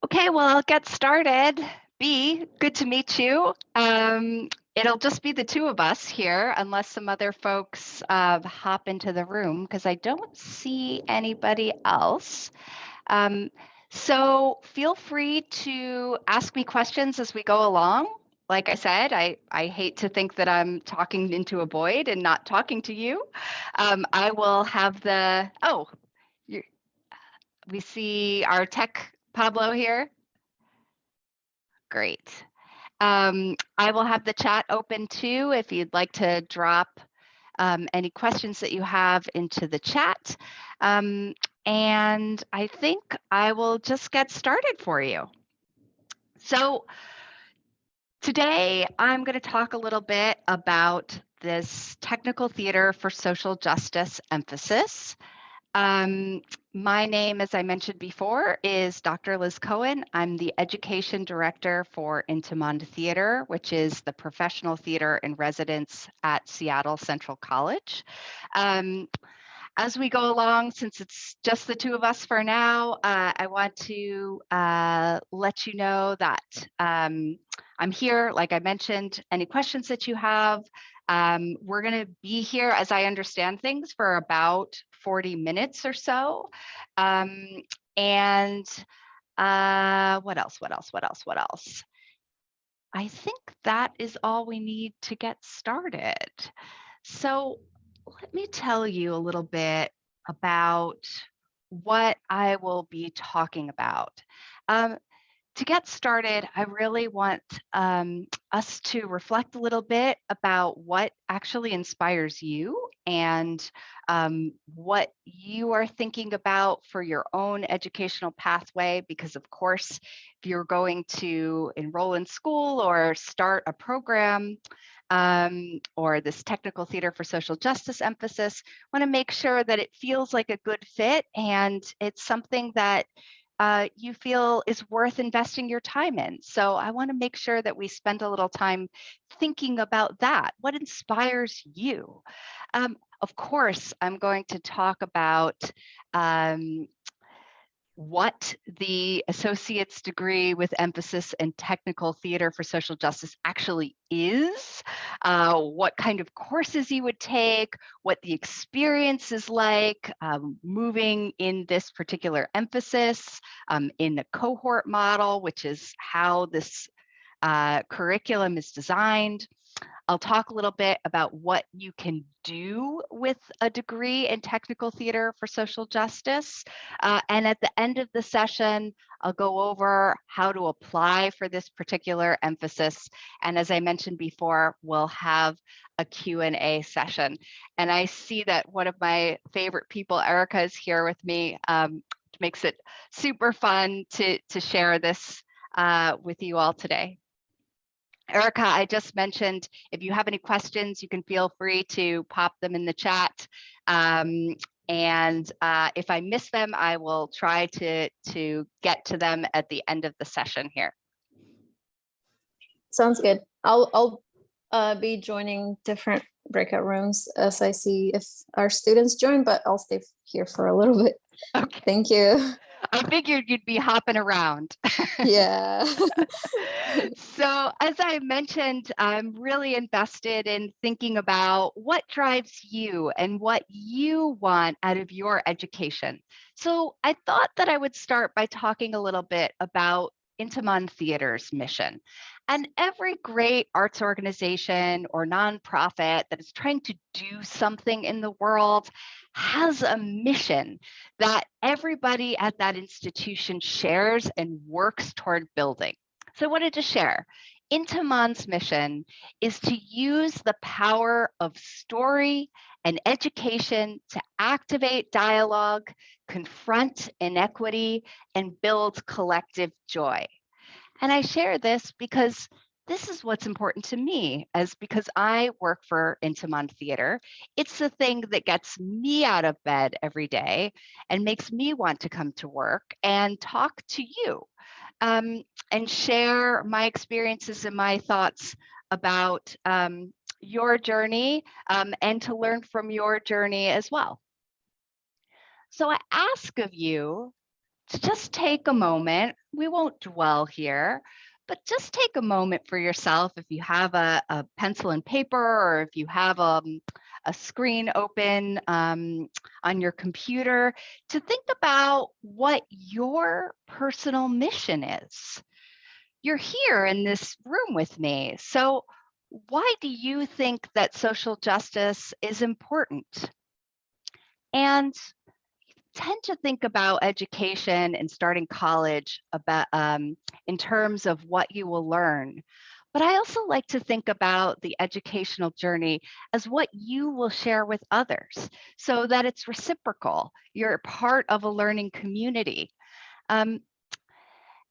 Okay, well, I'll get started. B, good to meet you. It'll just be the two of us here, unless some other folks hop into the room, because I don't see anybody else. Um, so feel free to ask me questions as we go along. Like I said, I hate to think that I'm talking into a void and not talking to you. I will have you, we see our tech Pablo here. Great. I will have the chat open too if you'd like to drop any questions that you have into the chat. And I think I will just get started for you. So today I'm going to talk a little bit about this technical theater for social justice emphasis. My name, as I mentioned before, is Dr. Liz Coen. I'm the Education Director for Intiman Theatre, which is the professional theater in residence at Seattle Central College. As we go along, since it's just the two of us for now, I want to let you know that I'm here, like I mentioned, any questions that you have. We're going to be here, as I understand things, for about 40 minutes or so. And what else? I think that is all we need to get started. So let me tell you a little bit about what I will be talking about. To get started, I really want us to reflect a little bit about what actually inspires you and what you are thinking about for your own educational pathway. Because of course, if you're going to enroll in school or start a program or this technical theater for social justice emphasis, want to make sure that it feels like a good fit and it's something that you feel is worth investing your time in. So I want to make sure that we spend a little time thinking about that. What inspires you? Of course, I'm going to talk about what the associate's degree with emphasis in technical theater for social justice actually is, what kind of courses you would take, what the experience is like moving in this particular emphasis in the cohort model, which is how this curriculum is designed. I'll talk a little bit about what you can do with a degree in technical theater for social justice. And at the end of the session, I'll go over how to apply for this particular emphasis. And as I mentioned before, we'll have a Q&A session. And I see that one of my favorite people, Erica, is here with me. Which makes it super fun to share this with you all today. Erica, I just mentioned, if you have any questions, you can feel free to pop them in the chat. And if I miss them, I will try to get to them at the end of the session here. Sounds good. I'll be joining different breakout rooms as I see if our students join, but I'll stay here for a little bit. Okay. Thank you. I figured you'd be hopping around. Yeah. So as I mentioned, I'm really invested in thinking about what drives you and what you want out of your education. So I thought that I would start by talking a little bit about Intiman Theater's mission. And every great arts organization or nonprofit that is trying to do something in the world has a mission that everybody at that institution shares and works toward building. So I wanted to share. Intiman's mission is to use the power of story and education to activate dialogue, confront inequity, and build collective joy. And I share this because this is what's important to me, because I work for Intiman Theater. It's the thing that gets me out of bed every day and makes me want to come to work and talk to you and share my experiences and my thoughts about your journey and to learn from your journey as well. So I ask of you to just take a moment. We won't dwell here, but just take a moment for yourself. If you have a pencil and paper, or if you have a screen open on your computer, to think about what your personal mission is. You're here in this room with me. So why do you think that social justice is important? And tend to think about education and starting college about in terms of what you will learn. But I also like to think about the educational journey as what you will share with others, so that it's reciprocal. You're part of a learning community.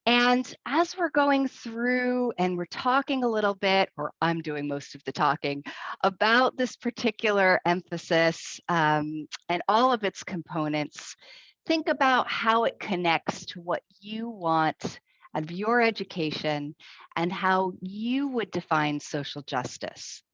And as we're going through and we're talking a little bit, or I'm doing most of the talking, about this particular emphasis and all of its components, think about how it connects to what you want out of your education and how you would define social justice.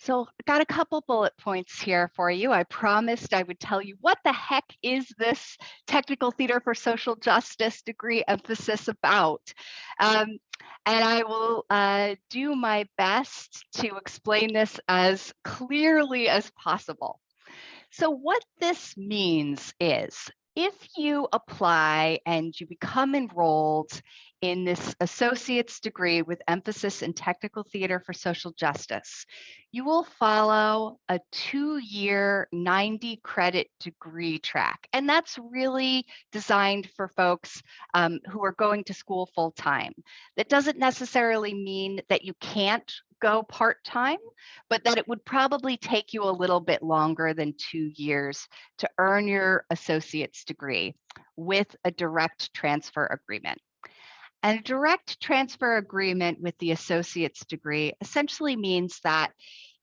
So I got a couple bullet points here for you. I promised I would tell you what the heck is this technical theater for social justice degree emphasis about. And I will do my best to explain this as clearly as possible. So what this means is, if you apply and you become enrolled in this associate's degree with emphasis in technical theater for social justice, you will follow a 2-year 90-credit degree track. And that's really designed for folks who are going to school full time. That doesn't necessarily mean that you can't go part-time, but that it would probably take you a little bit longer than 2 years to earn your associate's degree with a direct transfer agreement. And a direct transfer agreement with the associate's degree essentially means that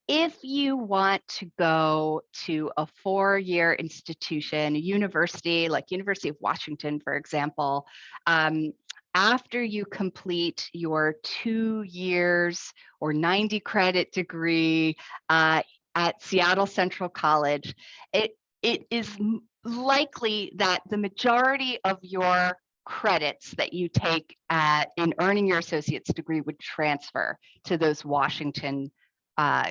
if you want to go to a 4-year institution, a university like University of Washington, for example, after you complete your 2 years or 90-credit degree at Seattle Central College, it is likely that the majority of your credits that you take in earning your associate's degree would transfer to those Washington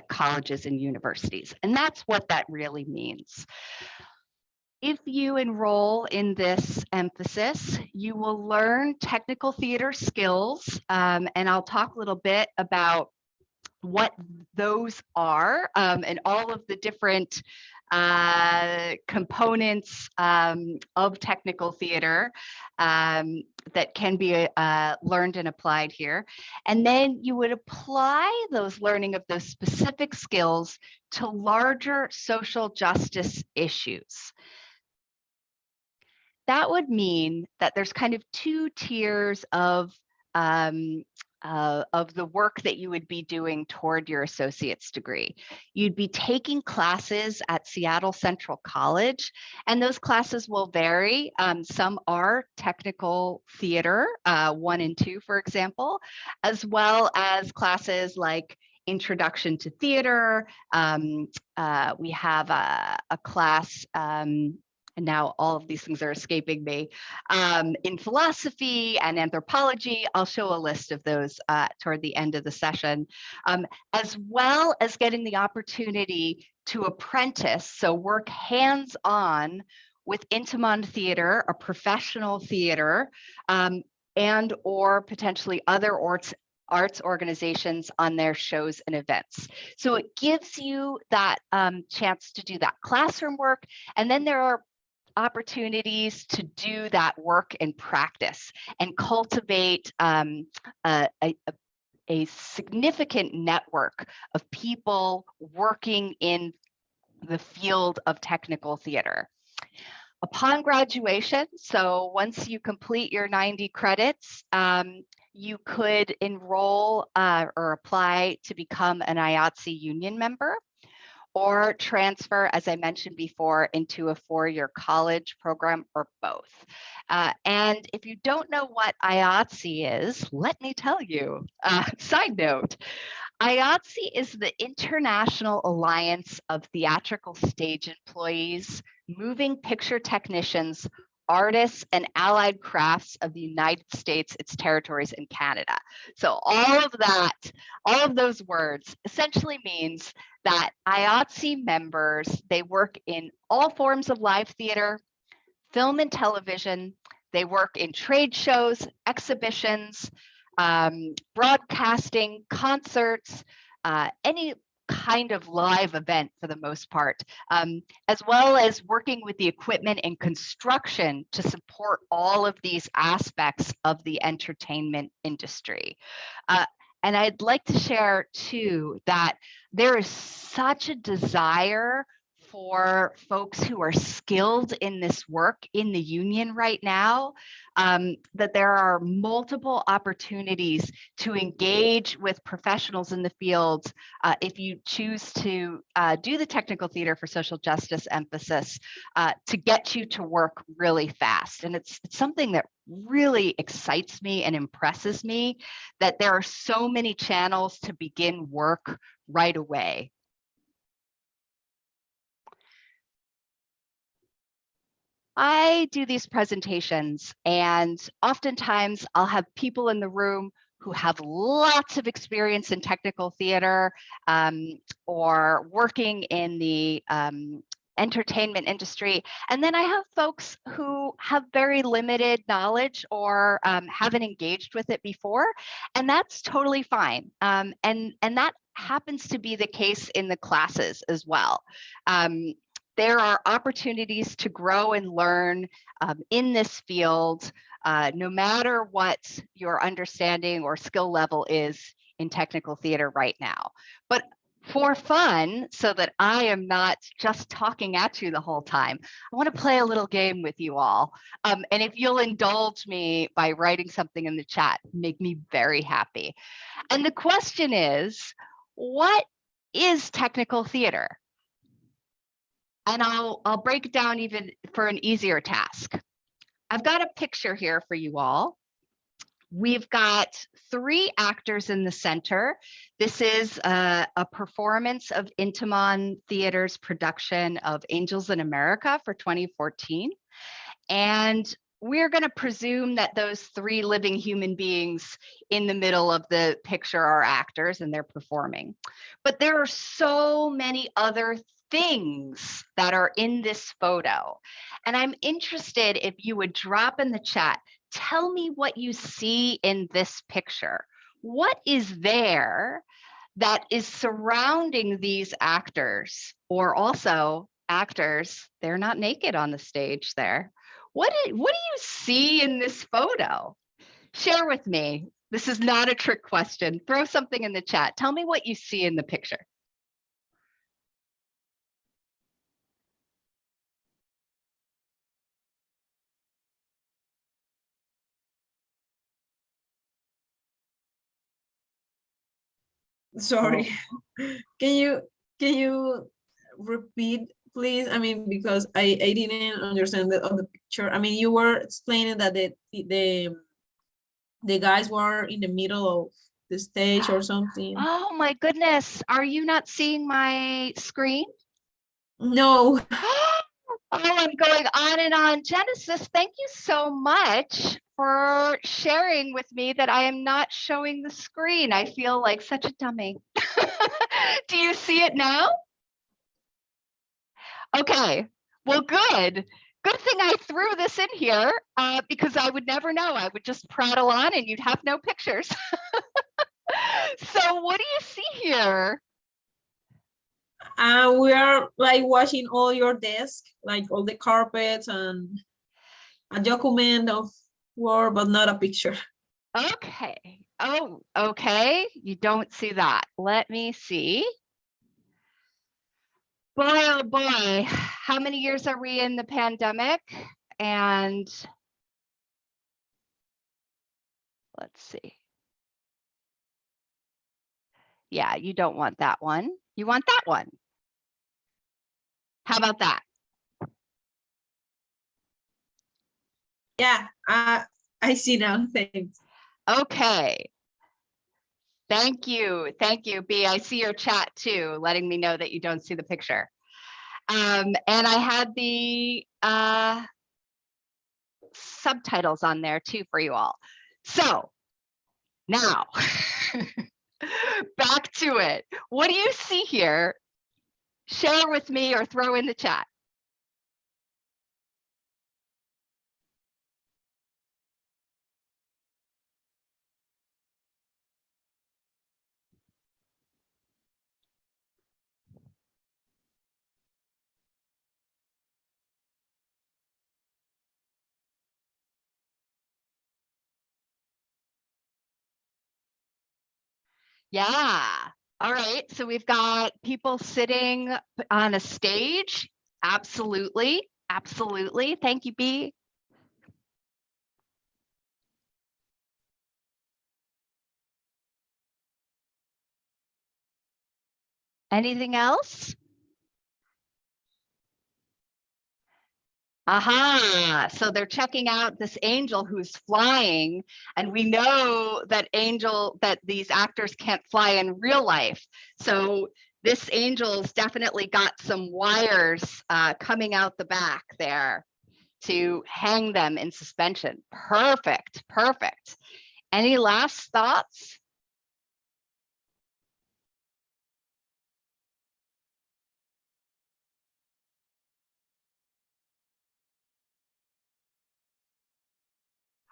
colleges and universities. And that's what that really means. If you enroll in this emphasis, you will learn technical theater skills, and I'll talk a little bit about what those are and all of the different components of technical theater that can be learned and applied here. And then you would apply those learning of those specific skills to larger social justice issues. That would mean that there's kind of 2 tiers of the work that you would be doing toward your associate's degree. You'd be taking classes at Seattle Central College, and those classes will vary. Some are technical theater, 1 and 2, for example, as well as classes like Introduction to Theater. We have a class, and now all of these things are escaping me, in philosophy and anthropology. I'll show a list of those toward the end of the session, as well as getting the opportunity to apprentice, so work hands-on with Intiman Theatre, a professional theater, and or potentially other arts organizations on their shows and events. So it gives you that chance to do that classroom work, and then there are opportunities to do that work in practice and cultivate a significant network of people working in the field of technical theater. Upon graduation, so once you complete your 90 credits, you could enroll or apply to become an IATSE union member, or transfer, as I mentioned before, into a 4-year college program, or both. And if you don't know what IATSE is, let me tell you. Side note, IATSE is the International Alliance of Theatrical Stage Employees, Moving Picture Technicians, Artists, and Allied Crafts of the United States, its territories, and Canada. So all of that, all of those words essentially means that IATSE members, they work in all forms of live theater, film and television. They work in trade shows, exhibitions, broadcasting, concerts, any kind of live event for the most part, as well as working with the equipment and construction to support all of these aspects of the entertainment industry. And I'd like to share too that there is such a desire for folks who are skilled in this work in the union right now, that there are multiple opportunities to engage with professionals in the field if you choose to do the technical theater for social justice emphasis to get you to work really fast. And it's something that really excites me and impresses me, that there are so many channels to begin work right away. I do these presentations, and oftentimes I'll have people in the room who have lots of experience in technical theater or working in the entertainment industry. And then I have folks who have very limited knowledge or haven't engaged with it before, and that's totally fine. And that happens to be the case in the classes as well. There are opportunities to grow and learn in this field, no matter what your understanding or skill level is in technical theater right now. But for fun, so that I am not just talking at you the whole time, I want to play a little game with you all. And if you'll indulge me by writing something in the chat, make me very happy. And the question is, what is technical theater? And I'll break it down even for an easier task. I've got a picture here for you all. We've got 3 actors in the center. This is a performance of Intiman Theater's production of Angels in America for 2014. And we're going to presume that those 3 living human beings in the middle of the picture are actors and they're performing. But there are so many other things that are in this photo. And I'm interested if you would drop in the chat, tell me what you see in this picture. What is there that is surrounding these actors, or also actors, they're not naked on the stage there. What do you see in this photo? Share with me. This is not a trick question. Throw something in the chat. Tell me what you see in the picture. Sorry, can you repeat, please? I mean, because I didn't understand on the picture. I mean, you were explaining that the guys were in the middle of the stage or something. Oh my goodness, are you not seeing my screen? No. Oh, I'm going on and on. Genesis, thank you so much for sharing with me that I am not showing the screen. I feel like such a dummy. Do you see it now? Okay, well, good. Good thing I threw this in here because I would never know. I would just prattle on and you'd have no pictures. So what do you see here? We are like watching all your desk, like all the carpets and a document of Word, but not a picture. Okay. Oh, okay. You don't see that. Let me see. Boy, oh boy. How many years are we in the pandemic? And let's see. Yeah, you don't want that one. You want that one. How about that? Yeah, I see now. Thanks. Okay. Thank you. Thank you, B. I see your chat too, letting me know that you don't see the picture. And I had the subtitles on there too for you all. So now, back to it. What do you see here? Share with me or throw in the chat. Yeah. All right. So we've got people sitting on a stage. Absolutely. Absolutely. Thank you, B. Anything else? Aha, so they're checking out this angel who's flying, and we know that these actors can't fly in real life. So this angel's definitely got some wires coming out the back there to hang them in suspension. Perfect, perfect. Any last thoughts?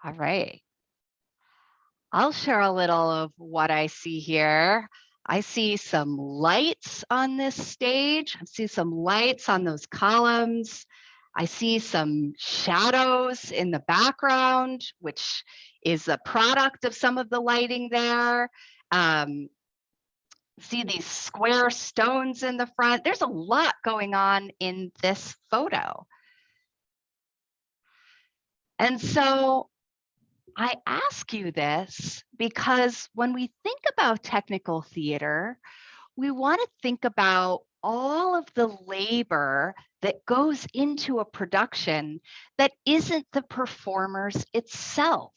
All right. I'll share a little of what I see here. I see some lights on this stage. I see some lights on those columns. I see some shadows in the background, which is a product of some of the lighting there. See these square stones in the front. There's a lot going on in this photo. And so I ask you this because when we think about technical theater, we want to think about all of the labor that goes into a production that isn't the performers itself.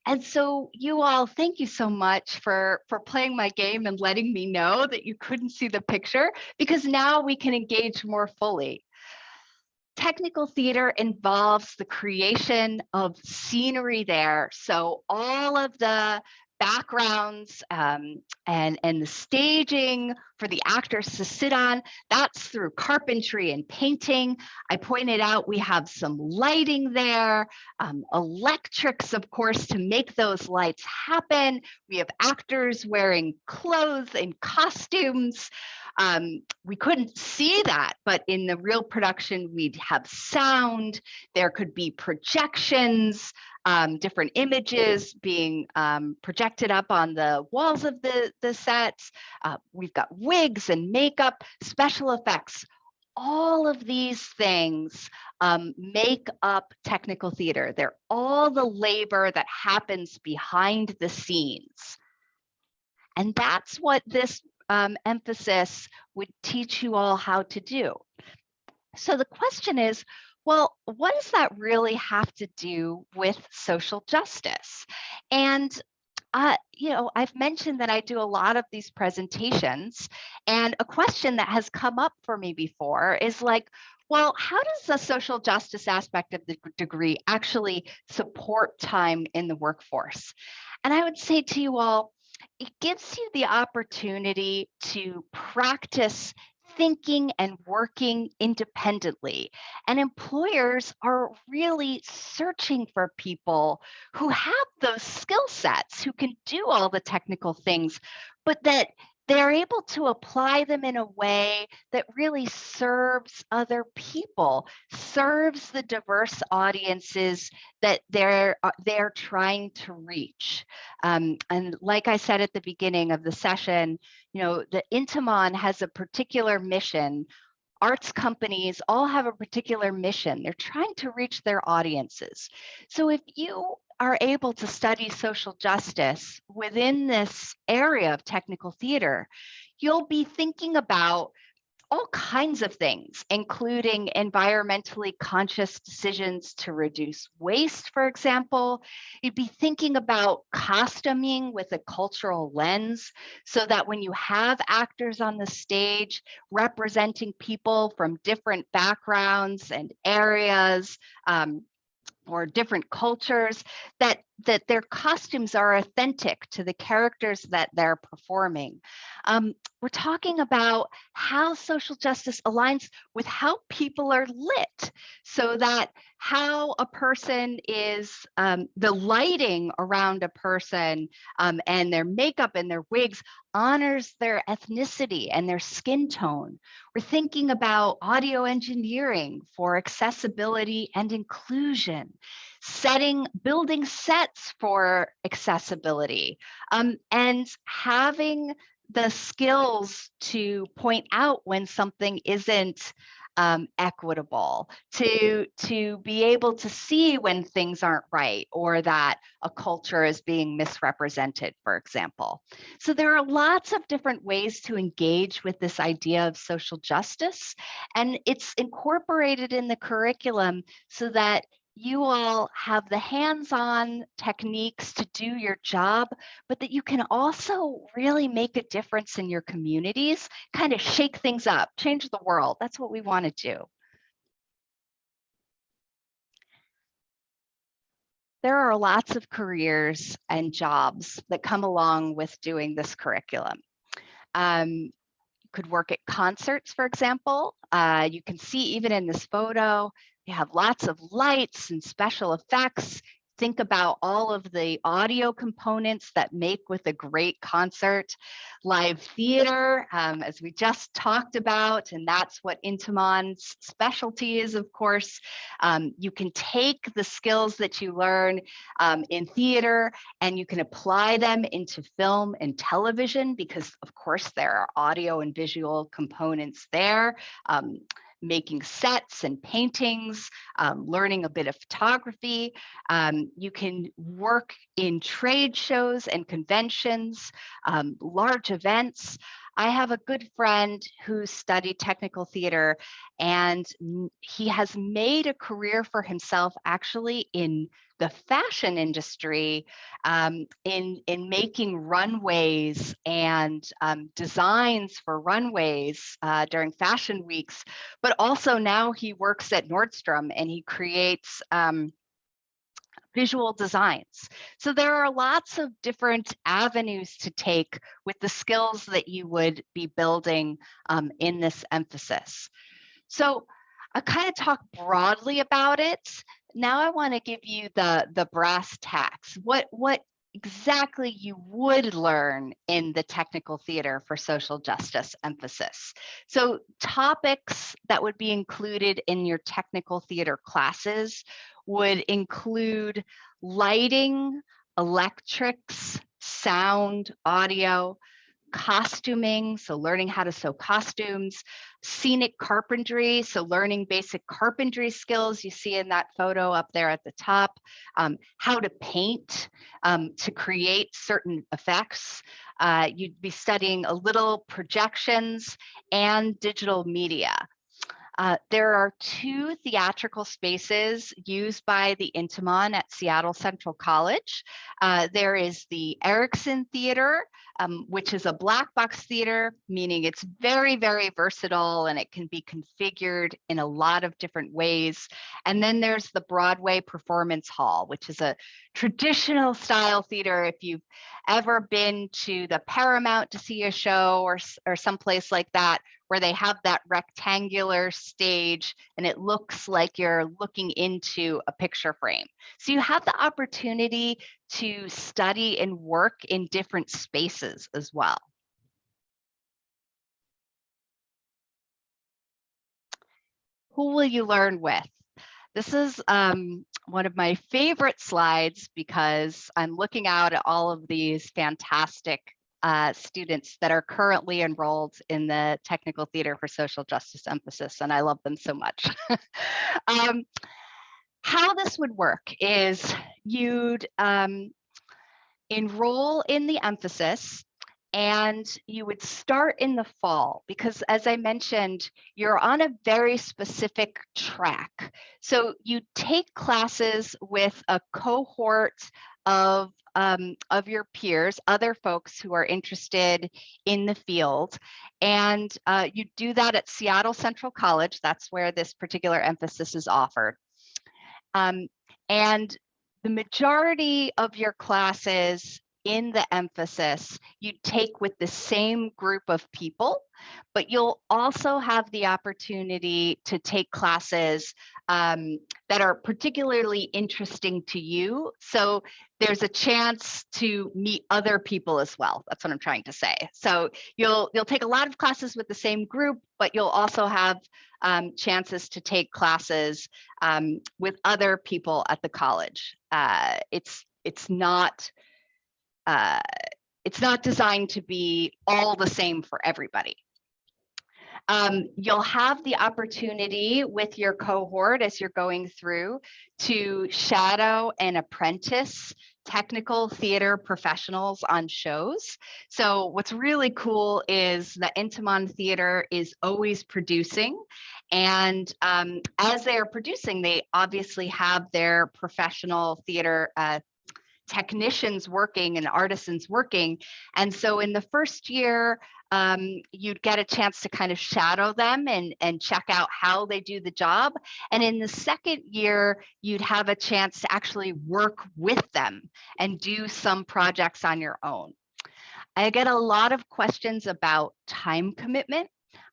And so you all, thank you so much for playing my game and letting me know that you couldn't see the picture, because now we can engage more fully. Technical theater involves the creation of scenery there. So all of the backgrounds and the staging for the actors to sit on, that's through carpentry and painting. I pointed out we have some lighting there, electrics, of course, to make those lights happen. We have actors wearing clothes and costumes. We couldn't see that, but in the real production, we'd have sound. There could be projections, different images being projected up on the walls of the sets. We've got wigs and makeup, special effects. All of these things make up technical theater. They're all the labor that happens behind the scenes. And that's what this emphasis would teach you all how to do. So the question is, well, what does that really have to do with social justice? And I've mentioned that I do a lot of these presentations, and a question that has come up for me before is like, well, how does the social justice aspect of the degree actually support time in the workforce? And I would say to you all, it gives you the opportunity to practice thinking and working independently. And employers are really searching for people who have those skill sets, who can do all the technical things, but that they're able to apply them in a way that really serves other people, serves the diverse audiences that they're trying to reach. And like I said at the beginning of the session, the Intiman has a particular mission. Arts companies all have a particular mission. They're trying to reach their audiences. So if you are able to study social justice within this area of technical theater, you'll be thinking about all kinds of things, including environmentally conscious decisions to reduce waste, for example. You'd be thinking about costuming with a cultural lens so that when you have actors on the stage representing people from different backgrounds and areas, or different cultures, that their costumes are authentic to the characters that they're performing. We're talking about how social justice aligns with how people are lit, so that how a person is, the lighting around a person and their makeup and their wigs honors their ethnicity and their skin tone. We're thinking about audio engineering for accessibility and inclusion, building sets for accessibility, and having the skills to point out when something isn't equitable, to be able to see when things aren't right or that a culture is being misrepresented, for example. So there are lots of different ways to engage with this idea of social justice, and it's incorporated in the curriculum so that you all have the hands-on techniques to do your job, but that you can also really make a difference in your communities, kind of shake things up, change the world. That's what we want to do. There are lots of careers and jobs that come along with doing this curriculum. You could work at concerts, for example. You can see even in this photo, you have lots of lights and special effects. Think about all of the audio components that make with a great concert. Live theater, as we just talked about, and that's what Intiman's specialty is, of course. You can take the skills that you learn in theater and you can apply them into film and television, because of course there are audio and visual components there. Making sets and paintings, learning a bit of photography. You can work in trade shows and conventions, large events. I have a good friend who studied technical theater, and he has made a career for himself actually in the fashion industry, in making runways and designs for runways during fashion weeks. But also now he works at Nordstrom and he creates visual designs. So there are lots of different avenues to take with the skills that you would be building in this emphasis. So I kind of talk broadly about it. Now I want to give you the brass tacks. What exactly you would learn in the technical theater for social justice emphasis. So topics that would be included in your technical theater classes would include lighting, electrics, sound, audio, costuming, so learning how to sew costumes, scenic carpentry, so learning basic carpentry skills you see in that photo up there at the top, how to paint to create certain effects. You'd be studying a little projections and digital media. There are 2 theatrical spaces used by the Intiman at Seattle Central College. There is the Ericsson Theater, which is a black box theater, meaning it's very, very versatile and it can be configured in a lot of different ways. And then there's the Broadway Performance Hall, which is a traditional style theater. If you've ever been to the Paramount to see a show or someplace like that, where they have that rectangular stage and it looks like you're looking into a picture frame. So you have the opportunity to study and work in different spaces as well. Who will you learn with? This is one of my favorite slides because I'm looking out at all of these fantastic students that are currently enrolled in the Technical Theater for Social Justice emphasis, and I love them so much. How this would work is you'd enroll in the emphasis, And you would start in the fall because, as I mentioned, you're on a very specific track. So you take classes with a cohort of your peers, other folks who are interested in the field. And you do that at Seattle Central College. That's where this particular emphasis is offered. And the majority of your classes in the emphasis you take with the same group of people, but you'll also have the opportunity to take classes that are particularly interesting to you. So there's a chance to meet other people as well. That's what I'm trying to say. So you'll take a lot of classes with the same group, but you'll also have chances to take classes with other people at the college. It's not designed to be all the same for everybody. You'll have the opportunity with your cohort as you're going through to shadow and apprentice technical theater professionals on shows. So what's really cool is that Intiman Theater is always producing. And as they are producing, they obviously have their professional theater technicians working and artisans working. And so in the first year, you'd get a chance to kind of shadow them and check out how they do the job. And in the second year, you'd have a chance to actually work with them and do some projects on your own. I get a lot of questions about time commitment.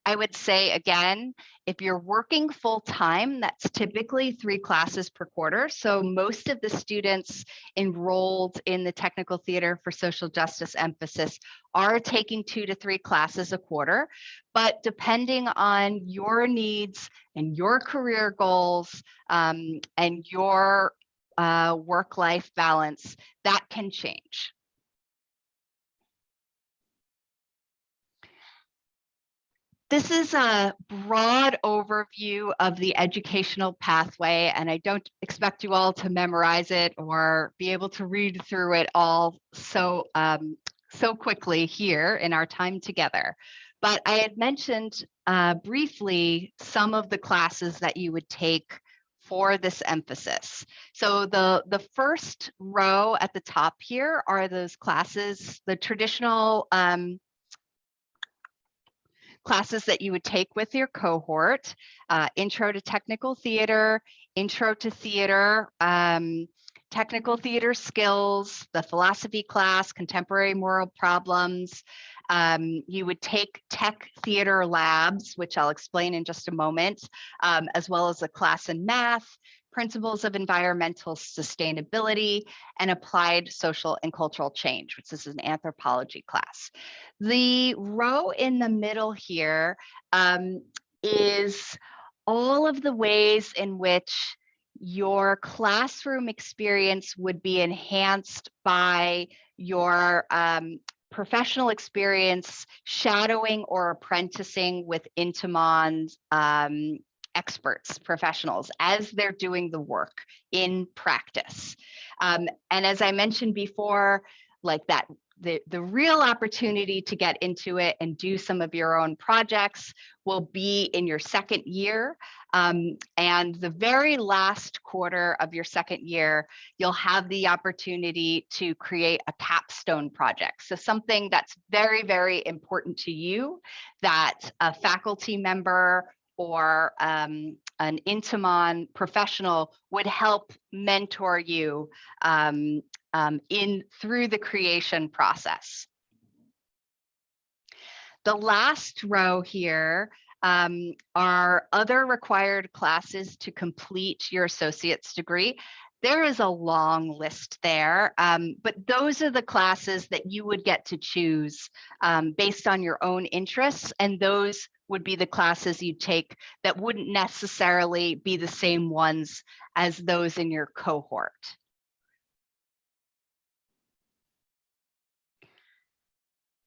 I would say, again, if you're working full time, that's typically 3 classes per quarter. So most of the students enrolled in the Technical Theater for Social Justice emphasis are taking 2 to 3 classes a quarter. But depending on your needs and your career goals and your work-life balance, that can change. This is a broad overview of the educational pathway, and I don't expect you all to memorize it or be able to read through it all so quickly here in our time together. But I had mentioned briefly some of the classes that you would take for this emphasis. So the first row at the top here are those classes, the traditional classes that you would take with your cohort: Intro to Technical Theater, Intro to Theater, Technical Theater Skills, the Philosophy class, Contemporary Moral Problems. You would take Tech Theater Labs, which I'll explain in just a moment, as well as a class in Math, Principles of Environmental Sustainability, and Applied Social and Cultural Change, which is an anthropology class. The row in the middle here is all of the ways in which your classroom experience would be enhanced by your professional experience shadowing or apprenticing with Intiman's experts, professionals, as they're doing the work in practice. And as I mentioned before, like that, the real opportunity to get into it and do some of your own projects will be in your second year. And the very last quarter of your second year, you'll have the opportunity to create a capstone project. So something that's very, very important to you, that a faculty member or an Intiman professional would help mentor you through the creation process. The last row here are other required classes to complete your associate's degree. There is a long list there, but those are the classes that you would get to choose based on your own interests, and those would be the classes you take that wouldn't necessarily be the same ones as those in your cohort.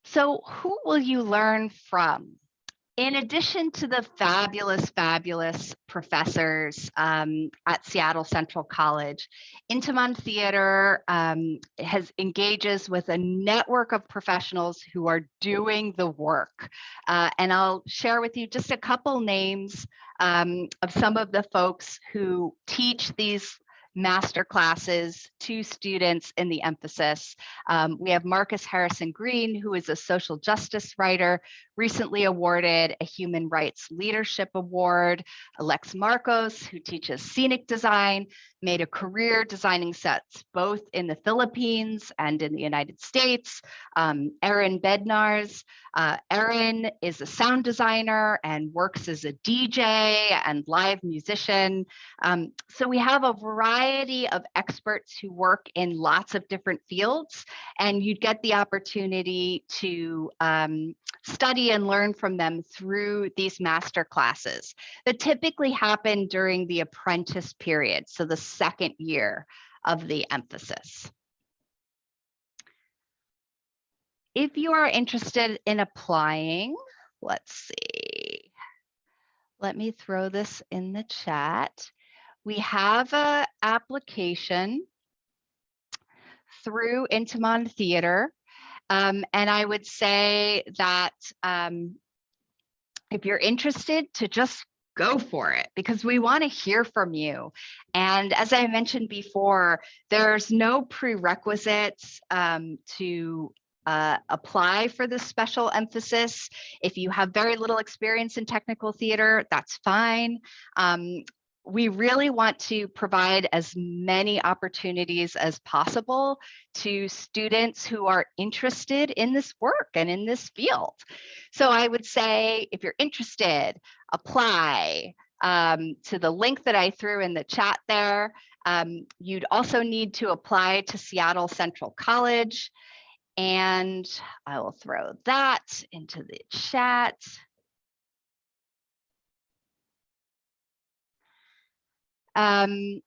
So who will you learn from? In addition to the fabulous professors at Seattle Central College, Intiman Theatre engages with a network of professionals who are doing the work. And I'll share with you just a couple names of some of the folks who teach these master classes to students in the emphasis. We have Marcus Harrison Green, who is a social justice writer, recently awarded a Human Rights Leadership Award. Alex Marcos, who teaches scenic design, made a career designing sets both in the Philippines and in the United States. Erin Bednars. Erin is a sound designer and works as a DJ and live musician. So we have a variety of experts who work in lots of different fields, and you'd get the opportunity to study and learn from them through these master classes that typically happen during the apprentice period, so the second year of the emphasis. If you are interested in applying, let's see, let me throw this in the chat. We have an application through Intiman Theatre. And I would say that if you're interested, to just go for it, because we want to hear from you. And as I mentioned before, there's no prerequisites to apply for this special emphasis. If you have very little experience in technical theater, that's fine. We really want to provide as many opportunities as possible to students who are interested in this work and in this field. So I would say, if you're interested, apply to the link that I threw in the chat there. You'd also need to apply to Seattle Central College, and I will throw that into the chat. And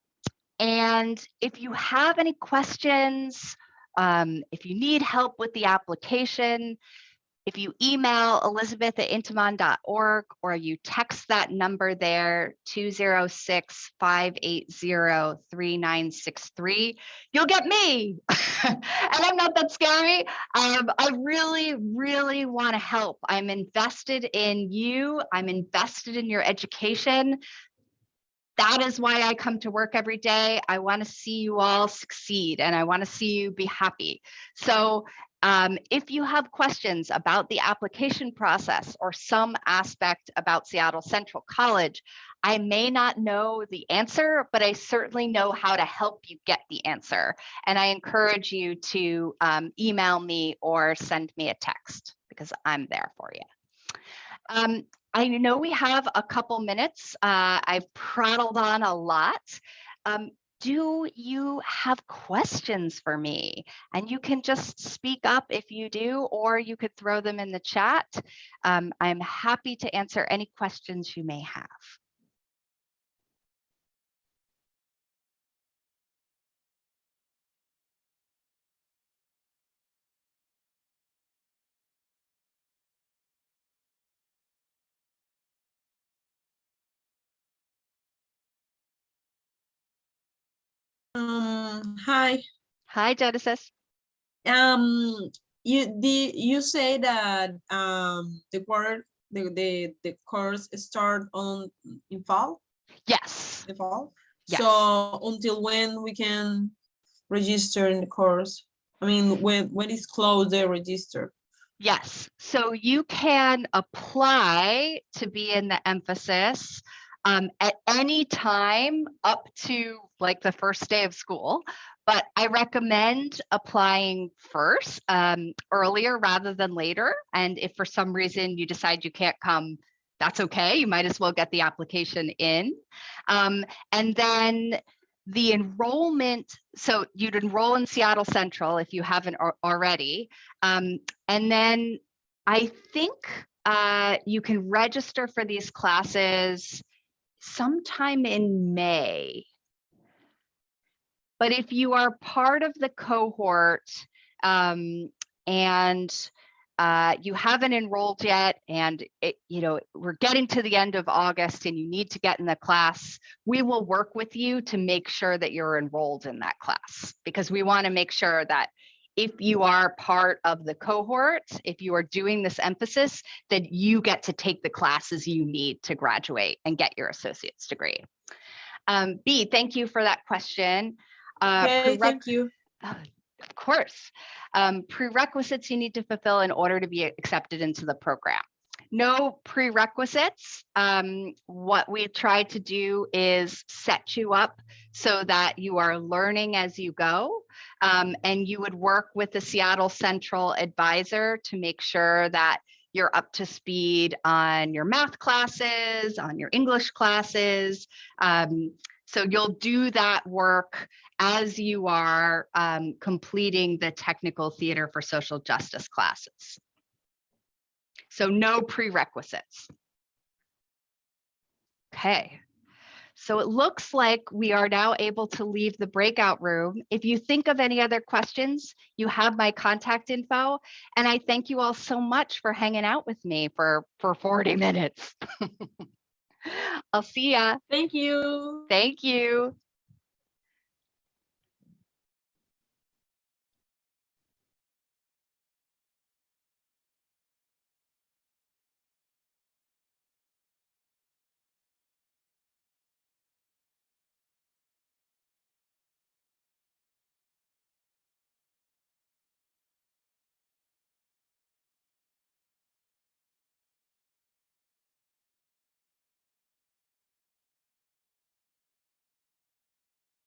if you have any questions, if you need help with the application, if you email elizabeth@intiman.org or you text that number there, 206-580-3963, you'll get me. And I'm not that scary. I really want to help. I'm invested in you. I'm invested in your education. That is why I come to work every day. I want to see you all succeed, and I want to see you be happy. So if you have questions about the application process or some aspect about Seattle Central College, I may not know the answer, but I certainly know how to help you get the answer. And I encourage you to email me or send me a text, because I'm there for you. I know we have a couple minutes. I've prattled on a lot. Do you have questions for me? And you can just speak up if you do, or you could throw them in the chat. I'm happy to answer any questions you may have. Hi. Hi, Genesis. You say that the course start in fall? Yes. The fall? Yes. So until when we can register in the course? I mean, when it's closed, they register. Yes. So you can apply to be in the emphasis at any time up to like the first day of school. But I recommend applying first, earlier rather than later. And if for some reason you decide you can't come, that's okay. You might as well get the application in. And then the enrollment, so you'd enroll in Seattle Central if you haven't already. And then I think you can register for these classes sometime in May. But if you are part of the cohort and you haven't enrolled yet and we're getting to the end of August and you need to get in the class, we will work with you to make sure that you're enrolled in that class, because we want to make sure that if you are part of the cohort, if you are doing this emphasis, that you get to take the classes you need to graduate and get your associate's degree. B, thank you for that question. Okay, thank you. Of course. Prerequisites you need to fulfill in order to be accepted into the program. No prerequisites. What we try to do is set you up so that you are learning as you go, and you would work with the Seattle Central advisor to make sure that you're up to speed on your math classes, on your English classes. So you'll do that work as you are completing the technical theater for social justice classes. So no prerequisites. Okay. So it looks like we are now able to leave the breakout room. If you think of any other questions, you have my contact info. And I thank you all so much for hanging out with me for 40 minutes. I'll see ya. Thank you. Thank you.